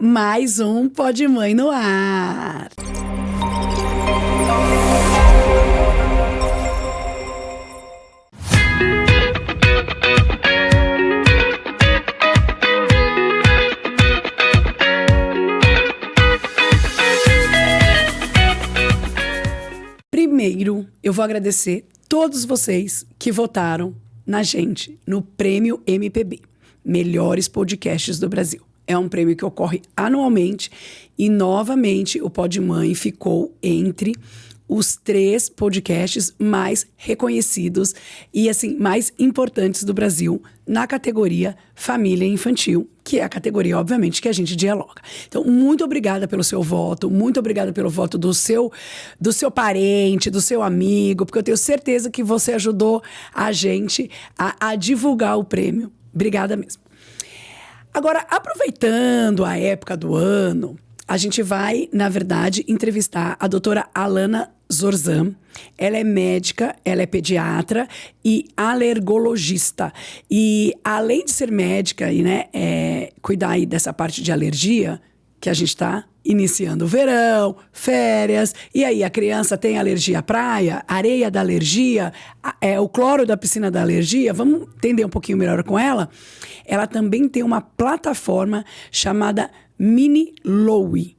Mais um Pode Mãe no ar. Primeiro, eu vou agradecer todos vocês que votaram na gente no Prêmio MPB, Melhores Podcasts do Brasil. É um prêmio que ocorre anualmente e, novamente, o Pode Mãe ficou entre os 3 podcasts mais reconhecidos e, assim, mais importantes do Brasil na categoria Família Infantil, que é a categoria, obviamente, que a gente dialoga. Então, muito obrigada pelo seu voto, muito obrigada pelo voto do seu parente, do seu amigo, porque eu tenho certeza que você ajudou a gente a divulgar o prêmio. Obrigada mesmo. Agora, aproveitando a época do ano, a gente vai, na verdade, entrevistar a doutora Alana Zorzan. Ela é médica, ela é pediatra e alergologista. E, além de ser médica e cuidar aí dessa parte de alergia, que a gente está iniciando o verão, férias, e aí a criança tem alergia à praia, areia da alergia, o cloro da piscina da alergia, vamos entender um pouquinho melhor com ela. Ela também tem uma plataforma chamada Mini Lowy.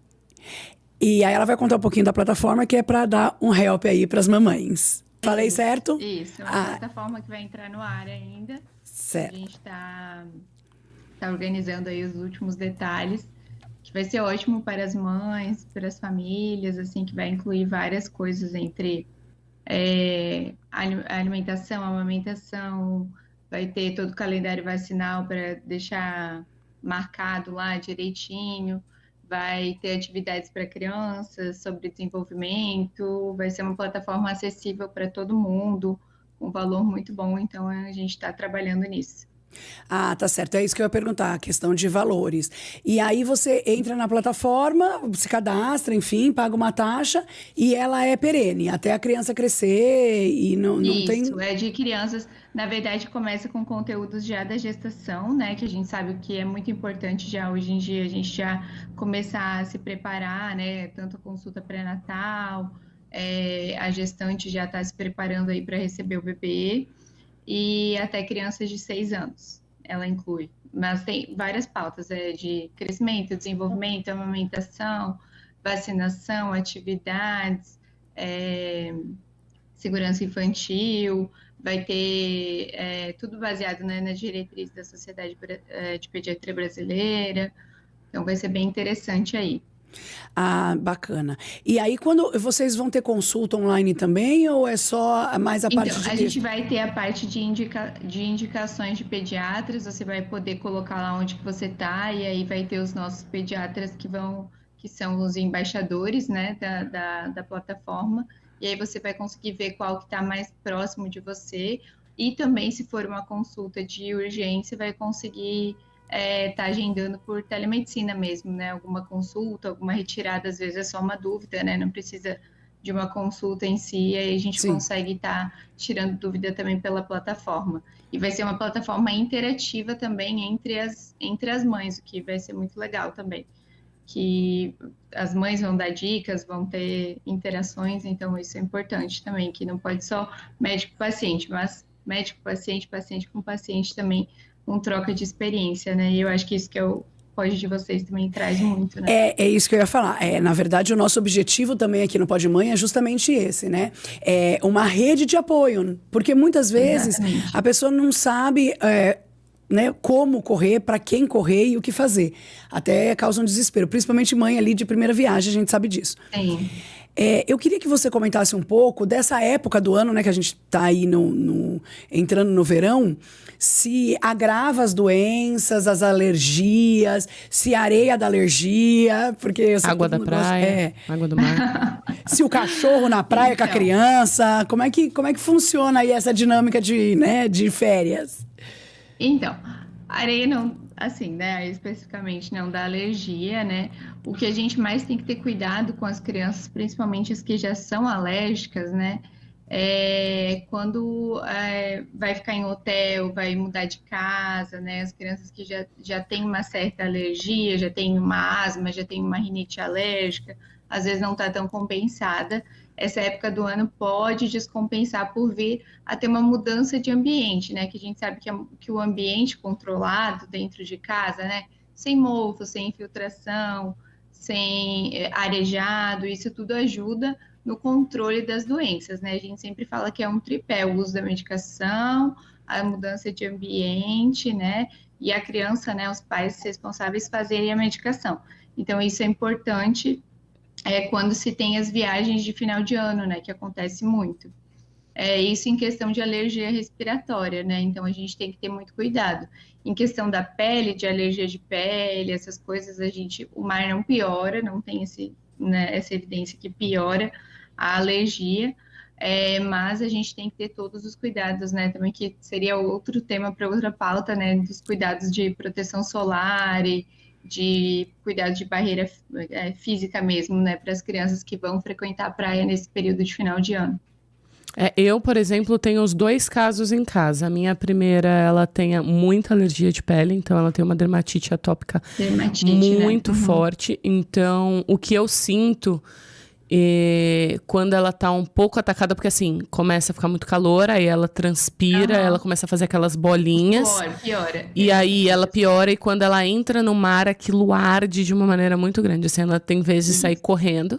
E aí ela vai contar um pouquinho da plataforma, que é para dar um help aí para as mamães. Falei certo? Isso, é uma plataforma que vai entrar no ar ainda. Certo. A gente tá organizando aí os últimos detalhes, que vai ser ótimo para as mães, para as famílias, assim, que vai incluir várias coisas entre alimentação, amamentação, vai ter todo o calendário vacinal para deixar marcado lá direitinho, vai ter atividades para crianças sobre desenvolvimento, vai ser uma plataforma acessível para todo mundo, com valor muito bom, então a gente está trabalhando nisso. Ah, tá certo. É isso que eu ia perguntar, a questão de valores. E aí você entra na plataforma, se cadastra, enfim, paga uma taxa e ela é perene, até a criança crescer e não tem... Isso, é de crianças, na verdade começa com conteúdos já da gestação, né, que a gente sabe que é muito importante já hoje em dia a gente já começar a se preparar, né, tanto a consulta pré-natal, a gestante já está se preparando aí para receber o bebê, e até crianças de 6 anos, ela inclui. Mas tem várias pautas, de crescimento, desenvolvimento, amamentação, vacinação, atividades, segurança infantil, vai ter tudo baseado, né, na diretriz da Sociedade de Pediatria Brasileira, então vai ser bem interessante aí. Ah, bacana. E aí, quando vocês vão ter consulta online também, ou é só mais a parte de... Então, a gente vai ter a parte de indicações de pediatras, você vai poder colocar lá onde que você está, e aí vai ter os nossos pediatras que são os embaixadores, né, da plataforma, e aí você vai conseguir ver qual que está mais próximo de você, e também, se for uma consulta de urgência, vai conseguir... tá agendando por telemedicina mesmo, né? Alguma consulta, alguma retirada, às vezes é só uma dúvida, né? Não precisa de uma consulta em si, aí a gente consegue estar tirando dúvida também pela plataforma. E vai ser uma plataforma interativa também entre as mães, o que vai ser muito legal também. Que as mães vão dar dicas, vão ter interações, então isso é importante também, que não pode só médico-paciente, mas médico-paciente, paciente com paciente também, com troca de experiência, né? E eu acho que isso que é o Pode de vocês também traz muito, né? É isso que eu ia falar. Na verdade, o nosso objetivo também aqui no Pode Mãe é justamente esse, né? É uma rede de apoio, porque muitas vezes a pessoa não sabe... né, como correr, para quem correr e o que fazer. Até causa um desespero, principalmente mãe ali de primeira viagem, a gente sabe disso. Sim. Eu queria que você comentasse um pouco dessa época do ano, né, que a gente está aí entrando no verão, se agrava as doenças, as alergias, se a areia da alergia, porque... Água da praia, água do mar. Se o cachorro na praia com a criança, como é que funciona aí essa dinâmica de férias? Então, a areia não, assim, né, especificamente não dá alergia, né? O que a gente mais tem que ter cuidado com as crianças, principalmente as que já são alérgicas, né? Quando vai ficar em hotel, vai mudar de casa, né? As crianças que já têm uma certa alergia, já têm uma asma, já têm uma rinite alérgica, às vezes não está tão compensada. Essa época do ano pode descompensar por vir a ter uma mudança de ambiente, né? Que a gente sabe que o ambiente controlado dentro de casa, né? Sem mofo, sem infiltração, sem arejado, isso tudo ajuda no controle das doenças, né? A gente sempre fala que é um tripé, o uso da medicação, a mudança de ambiente, né? E a criança, né? Os pais responsáveis fazerem a medicação. Então, isso é importante quando se tem as viagens de final de ano, né? Que acontece muito. Isso em questão de alergia respiratória, né? Então, a gente tem que ter muito cuidado. Em questão da pele, de alergia de pele, essas coisas, o mar não piora, não tem essa evidência que piora a alergia, mas a gente tem que ter todos os cuidados, né? Também que seria outro tema para outra pauta, né? Dos cuidados de proteção solar e de cuidado de barreira física mesmo, né? Para as crianças que vão frequentar a praia nesse período de final de ano. Eu, por exemplo, tenho os 2 casos em casa. A minha primeira, ela tem muita alergia de pele, então ela tem uma dermatite atópica muito forte. Então, o que eu sinto quando ela tá um pouco atacada, porque assim, começa a ficar muito calor, aí ela transpira, ela começa a fazer aquelas bolinhas. Piora. E aí ela piora, e quando ela entra no mar, aquilo arde de uma maneira muito grande. Assim, ela tem vezes de sair correndo.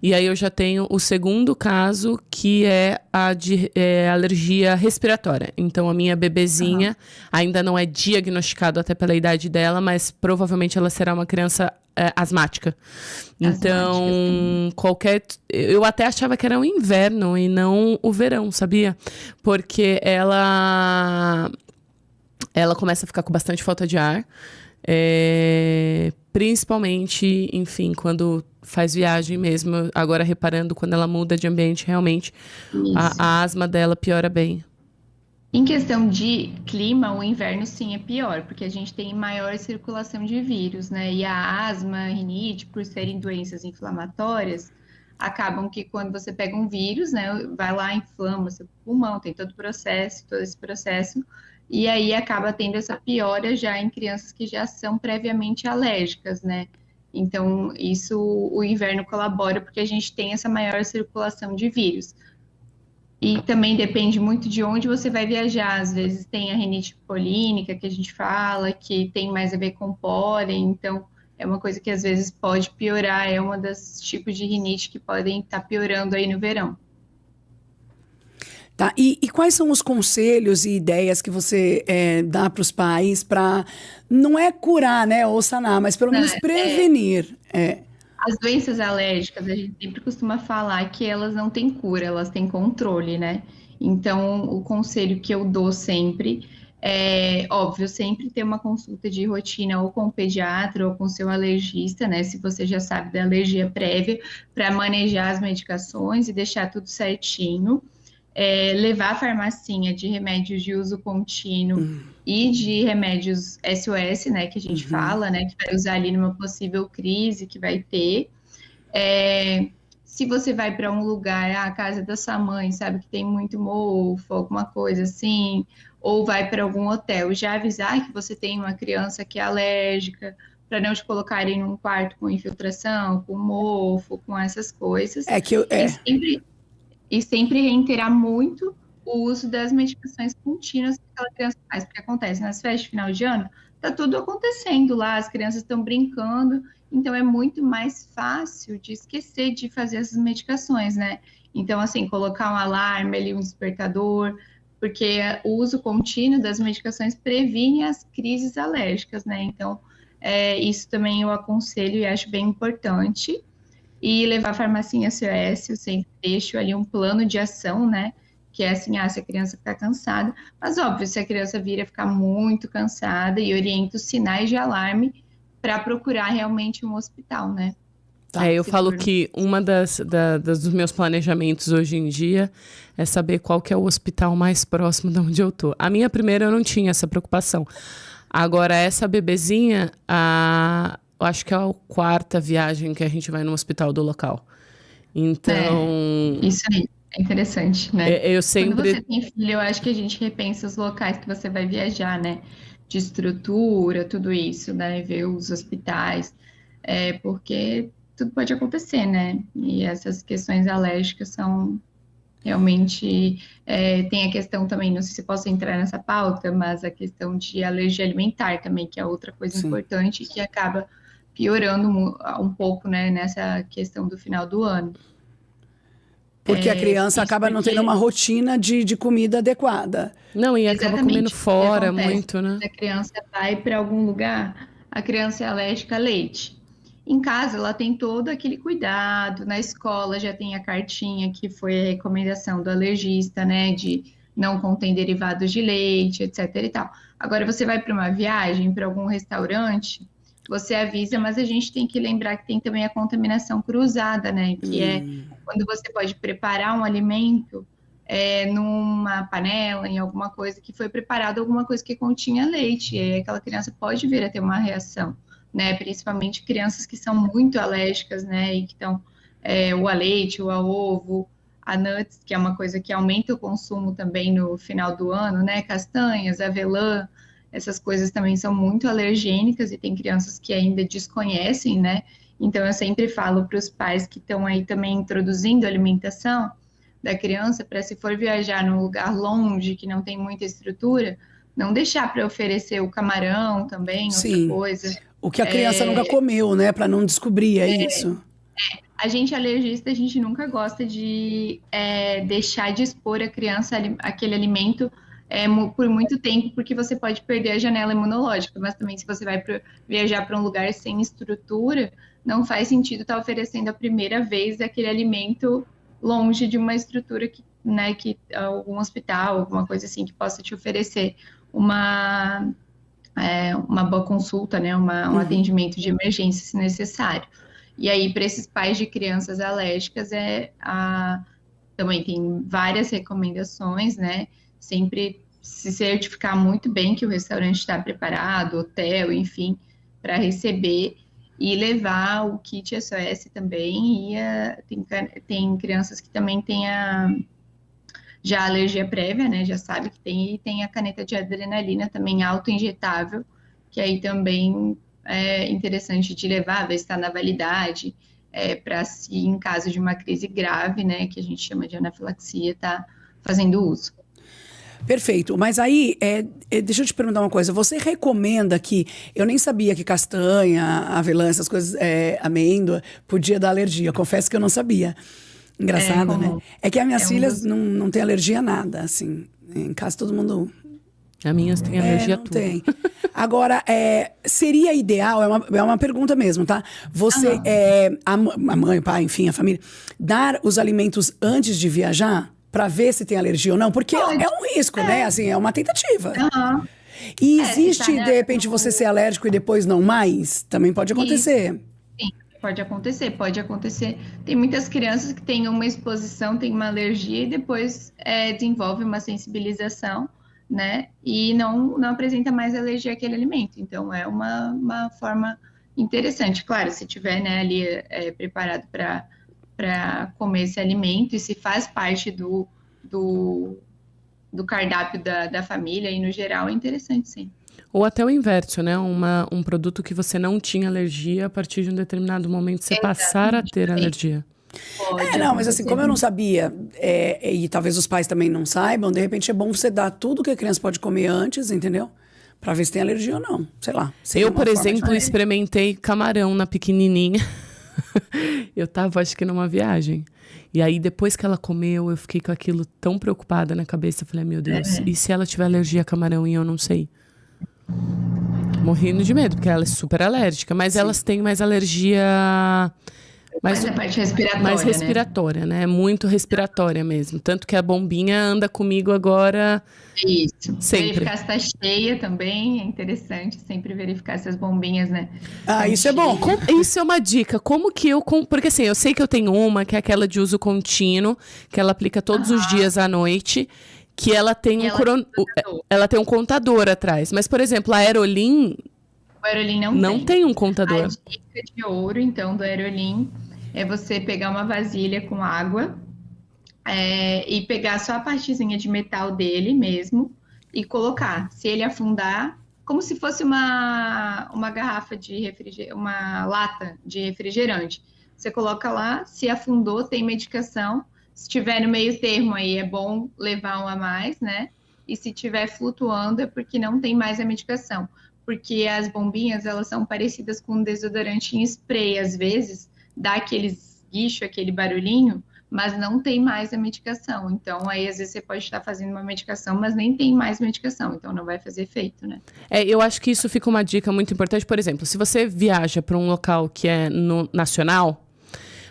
E aí eu já tenho o segundo caso, que é a de alergia respiratória. Então, a minha bebezinha ainda não é diagnosticado até pela idade dela, mas provavelmente ela será uma criança asmática. Então, eu até achava que era o inverno e não o verão, sabia? Porque ela começa a ficar com bastante falta de ar. Principalmente, enfim, quando faz viagem mesmo. Agora, reparando, quando ela muda de ambiente, realmente a asma dela piora bem. Em questão de clima, o inverno sim é pior, porque a gente tem maior circulação de vírus, né? E a asma, a rinite, por serem doenças inflamatórias, acabam que quando você pega um vírus, né, vai lá, inflama seu pulmão, tem todo esse processo, e aí acaba tendo essa piora já em crianças que já são previamente alérgicas, né? Então, o inverno colabora porque a gente tem essa maior circulação de vírus. E também depende muito de onde você vai viajar. Às vezes tem a rinite polínica, que a gente fala, que tem mais a ver com pólen. Então, é uma coisa que às vezes pode piorar. É uma das tipos de rinite que podem estar piorando aí no verão. Tá, e quais são os conselhos e ideias que você dá para os pais para, não é curar, né, ou sanar, mas pelo menos prevenir? As doenças alérgicas, a gente sempre costuma falar que elas não têm cura, elas têm controle, né? Então, o conselho que eu dou sempre óbvio, sempre ter uma consulta de rotina ou com o pediatra ou com o seu alergista, né? Se você já sabe da alergia prévia, para manejar as medicações e deixar tudo certinho. Levar a farmacinha de remédios de uso contínuo e de remédios SOS, né, que a gente fala, né, que vai usar ali numa possível crise que vai ter. Se você vai para um lugar, a casa da sua mãe, sabe, que tem muito mofo, alguma coisa assim, ou vai para algum hotel, já avisar que você tem uma criança que é alérgica, para não te colocarem num quarto com infiltração, com mofo, com essas coisas. E sempre reiterar muito o uso das medicações contínuas que aquela criança faz, porque acontece nas festas de final de ano, tá tudo acontecendo lá, as crianças estão brincando, então é muito mais fácil de esquecer de fazer essas medicações, né? Então, assim, colocar um alarme ali, um despertador, porque o uso contínuo das medicações previne as crises alérgicas, né? Então, isso também eu aconselho e acho bem importante. E levar a farmacinha SOS, eu sempre deixo ali um plano de ação, né? Que é assim, se a criança ficar cansada. Mas, óbvio, se a criança vir a ficar muito cansada, e oriento os sinais de alarme para procurar realmente um hospital, né? Eu falo que uma dos meus planejamentos hoje em dia é saber qual que é o hospital mais próximo de onde eu tô. A minha primeira eu não tinha essa preocupação. Agora, essa bebezinha, eu acho que é a 4ª viagem que a gente vai no hospital do local. Então... Isso aí. É interessante, né? Eu Quando sempre. você tem filho, eu acho que a gente repensa os locais que você vai viajar, né? De estrutura, tudo isso, né? Ver os hospitais, porque tudo pode acontecer, né? E essas questões alérgicas são realmente. Tem a questão também, não sei se posso entrar nessa pauta, mas a questão de alergia alimentar também, que é outra coisa Sim. importante que acaba piorando um pouco, né? Nessa questão do final do ano. Porque a criança Isso acaba não tendo uma porque rotina de comida adequada. Não, e acaba comendo exatamente. O que fora acontece? muito, né? Se a criança vai para algum lugar, a criança é alérgica a leite. Em casa, ela tem todo aquele cuidado. Na escola, já tem a cartinha que foi a recomendação do alergista, né? De não contém derivados de leite, etc. e tal. Agora, você vai para uma viagem, para algum restaurante, você avisa, mas a gente tem que lembrar que tem também a contaminação cruzada, né? Que é quando você pode preparar um alimento numa panela, em alguma coisa que foi preparado, alguma coisa que continha leite, e aí aquela criança pode vir a ter uma reação, né? Principalmente crianças que são muito alérgicas, né? E que estão ou a leite, ou a ovo, a nuts, que é uma coisa que aumenta o consumo também no final do ano, né? Castanhas, avelã, essas coisas também são muito alergênicas e tem crianças que ainda desconhecem, né? Então eu sempre falo para os pais que estão aí também introduzindo a alimentação da criança, para se for viajar num lugar longe, que não tem muita estrutura, não deixar para oferecer o camarão também, outra Sim. coisa. O que a criança nunca comeu, né? Para não descobrir, é isso. A gente alergista, a gente nunca gosta de deixar de expor a criança aquele alimento por muito tempo, porque você pode perder a janela imunológica, mas também se você vai viajar para um lugar sem estrutura, não faz sentido estar oferecendo a primeira vez aquele alimento longe de uma estrutura que, né, que algum hospital, alguma coisa assim que possa te oferecer uma boa consulta, né, um atendimento de emergência se necessário. E aí, para esses pais de crianças alérgicas, também tem várias recomendações, né? Sempre se certificar muito bem que o restaurante está preparado, hotel, enfim, para receber e levar o kit SOS também. Tem crianças que também têm já alergia prévia, né? Já sabe que tem, e tem a caneta de adrenalina também auto-injetável, que aí também é interessante de levar, ver se está na validade, para se, em caso de uma crise grave, né, que a gente chama de anafilaxia, tá fazendo uso. Perfeito. Mas aí, deixa eu te perguntar uma coisa. Você recomenda que... Eu nem sabia que castanha, avelã, essas coisas, amêndoa, podia dar alergia. Confesso que eu não sabia. Engraçado, né? É que as minhas filhas não têm alergia a nada, assim. Em casa todo mundo... As minhas têm alergia a não tudo. tem. Agora, seria ideal, é uma pergunta mesmo, tá? Você, a mãe, o pai, enfim, a família, dar os alimentos antes de viajar para ver se tem alergia ou não? Porque é um risco, né? Assim, é uma tentativa. E existe, de repente, você ser alérgico e depois não mais? Também pode acontecer. Sim, pode acontecer. Tem muitas crianças que têm uma exposição, têm uma alergia e depois desenvolve uma sensibilização, né? E não apresenta mais alergia àquele alimento. Então, é uma forma interessante. Claro, se tiver, né, ali preparado para comer esse alimento e se faz parte do cardápio da família e no geral, é interessante, sim. Ou até o inverso, né? Um produto que você não tinha alergia, a partir de um determinado momento você passar a ter alergia. Não, mas assim, como eu não sabia, e talvez os pais também não saibam, de repente é bom você dar tudo que a criança pode comer antes, entendeu? Pra ver se tem alergia ou não, sei lá. Eu, por exemplo, experimentei camarão na pequenininha. Eu tava, acho que numa viagem. E aí, depois que ela comeu, eu fiquei com aquilo tão preocupada na cabeça. Eu falei, meu Deus, e se ela tiver alergia a camarão e eu não sei? Morrendo de medo, porque ela é super alérgica. Mas elas têm mais alergia... Mais a parte respiratória, mais respiratória, né? Muito respiratória mesmo. Tanto que a bombinha anda comigo agora. Isso. Sempre. Verificar se está cheia também, é interessante sempre verificar se as bombinhas, né? Isso é bom. Isso é uma dica. Como que eu... Porque assim, eu sei que eu tenho uma, que é aquela de uso contínuo, que ela aplica todos os dias à noite, que ela tem ela tem um contador atrás. Mas, por exemplo, a Aerolin... O Aerolin não tem um contador. A dica de ouro, então, do Aerolin é você pegar uma vasilha com água, e pegar só a partezinha de metal dele mesmo e colocar. Se ele afundar, como se fosse uma garrafa de refrigerante, uma lata de refrigerante. Você coloca lá, se afundou, tem medicação. Se tiver no meio termo aí, é bom levar um a mais, né? E se tiver flutuando, é porque não tem mais a medicação. Porque as bombinhas, elas são parecidas com um desodorante em spray. Às vezes, dá aquele guicho, aquele barulhinho, mas não tem mais a medicação. Então, aí, às vezes, você pode estar fazendo uma medicação, mas nem tem mais medicação. Então, não vai fazer efeito, né? Eu acho que isso fica uma dica muito importante. Por exemplo, se você viaja para um local que é no nacional,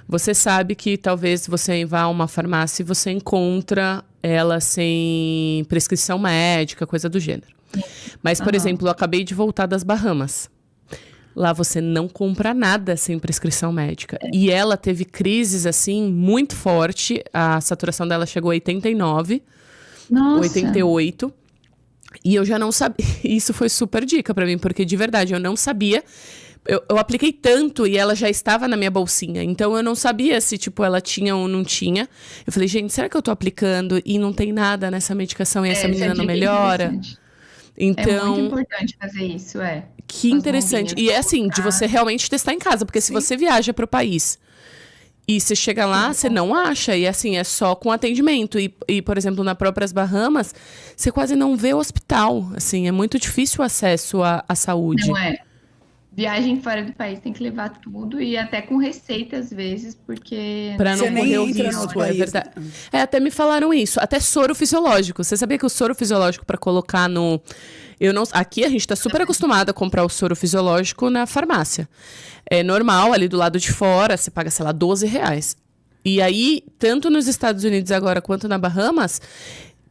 você sabe que talvez você vá a uma farmácia e você encontra ela sem prescrição médica, coisa do gênero. Mas, por exemplo, eu acabei de voltar das Bahamas. Lá você não compra nada sem prescrição médica. E ela teve crises, assim, muito forte. A saturação dela chegou a 89, Nossa. 88. E eu já não sabia. Isso foi super dica pra mim, porque de verdade eu não sabia. Eu apliquei tanto e ela já estava na minha bolsinha. Então eu não sabia se, tipo, ela tinha ou não tinha. Eu falei, gente, será que eu tô aplicando e não tem nada nessa medicação e essa menina não melhora? Então, é muito importante fazer isso, Que interessante. E é assim, de você realmente testar em casa. Porque se você viaja para o país e você chega lá, você não acha. E assim, é só com atendimento. E, por exemplo, nas próprias Bahamas, você quase não vê o hospital. Assim, é muito difícil o acesso à saúde. Não é. Viagem fora do país tem que levar tudo e até com receita às vezes, porque... Pra não Você nem correr o entra no risco, outro é país. verdade. Até me falaram isso. Até soro fisiológico. Você sabia que o soro fisiológico pra colocar no... Aqui a gente tá super acostumado a comprar o soro fisiológico na farmácia. É normal, ali do lado de fora, você paga, sei lá, R$12. E aí, tanto nos Estados Unidos agora quanto na Bahamas,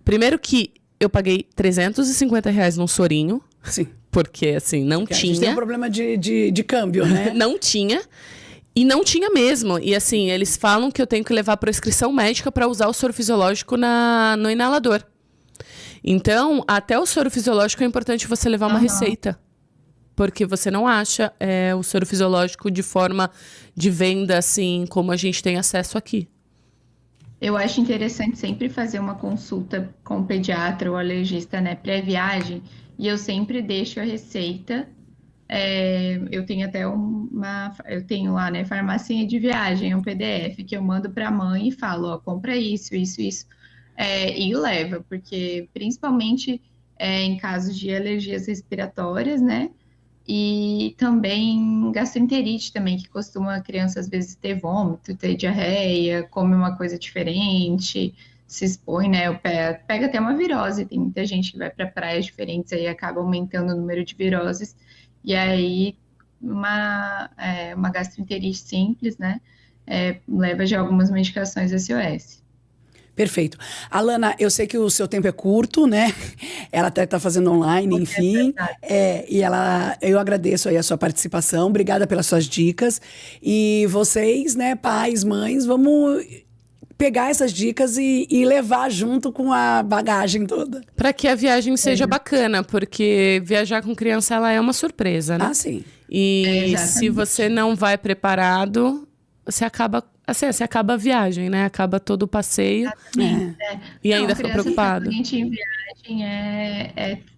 primeiro que eu paguei R$350 num sorinho. Sim. Porque, assim, não Porque tinha. A gente tem um problema de câmbio, né? Não tinha. E não tinha mesmo. E, assim, eles falam que eu tenho que levar prescrição médica para usar o soro fisiológico no inalador. Então, até o soro fisiológico é importante você levar uma receita. Porque você não acha o soro fisiológico de forma de venda, assim, como a gente tem acesso aqui. Eu acho interessante sempre fazer uma consulta com o pediatra ou alergista, né, pré-viagem, e eu sempre deixo a receita. Eu tenho até eu tenho lá, né, farmacinha de viagem, um PDF que eu mando para a mãe e falo, ó, compra isso, isso, isso, e leva, porque principalmente em casos de alergias respiratórias, né, e também gastroenterite também, que costuma a criança às vezes ter vômito, ter diarreia, come uma coisa diferente, se expõe, né? Pega até uma virose. Tem muita gente que vai para praias diferentes aí acaba aumentando o número de viroses. E aí uma gastroenterite simples, né? Leva já algumas medicações SOS. Perfeito. Alana, eu sei que o seu tempo é curto, né? Ela até está fazendo online, enfim. Eu agradeço aí a sua participação. Obrigada pelas suas dicas. E vocês, né, pais, mães, vamos pegar essas dicas e levar junto com a bagagem toda. Para que a viagem seja bacana, porque viajar com criança ela é uma surpresa, né? Ah, sim. E se você não vai preparado, você acaba a viagem, né? Acaba todo o passeio. E ainda fica preocupado. Em viagem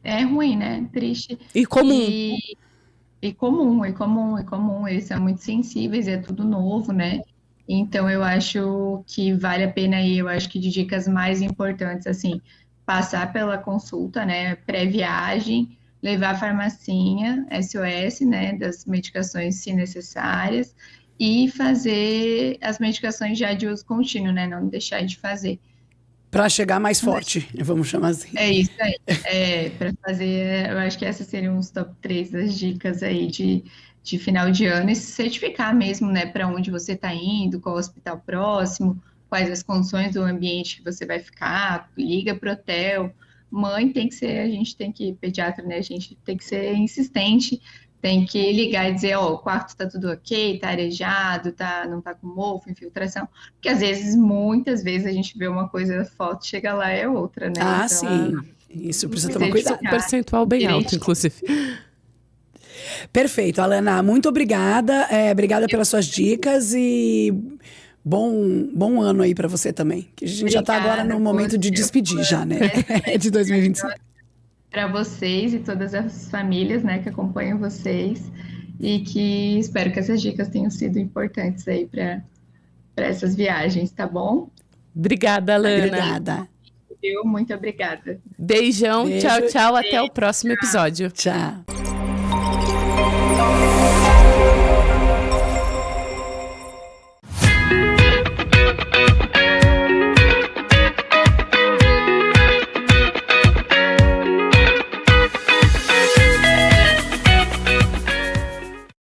é ruim, né? Triste. E comum. E comum. Eles são muito sensíveis, é tudo novo, né? Então, eu acho que vale a pena aí, eu acho que de dicas mais importantes, assim, passar pela consulta, né? Pré-viagem, levar a farmacinha, SOS, né? Das medicações, se necessárias. E fazer as medicações já de uso contínuo, né? Não deixar de fazer. Para chegar mais forte, vamos chamar assim. É isso aí. Para fazer, eu acho que essas seriam os top 3 das dicas aí de final de ano. E se certificar mesmo, né? Para onde você está indo, qual hospital próximo, quais as condições do ambiente que você vai ficar, liga pro hotel. Mãe pediatra, né? A gente tem que ser insistente. Tem que ligar e dizer, ó, o quarto tá tudo ok, tá arejado, não tá com mofo, infiltração. Porque às vezes, muitas vezes, a gente vê uma coisa, a foto chega lá é outra, né? Ah, então, sim. Isso precisa tomar cuidado. Um percentual bem alto, inclusive. Perfeito, Alana. Muito obrigada. Obrigada pelas suas dicas e bom ano aí para você também. Que a gente já está agora no momento de despedir já, né? De 2025. Para vocês e todas as famílias, né, que acompanham vocês. E que espero que essas dicas tenham sido importantes aí para essas viagens, tá bom? Obrigada, Lana. Obrigada. Muito obrigada. Beijão, Beijo. tchau, tchau. Até o próximo episódio. Tchau.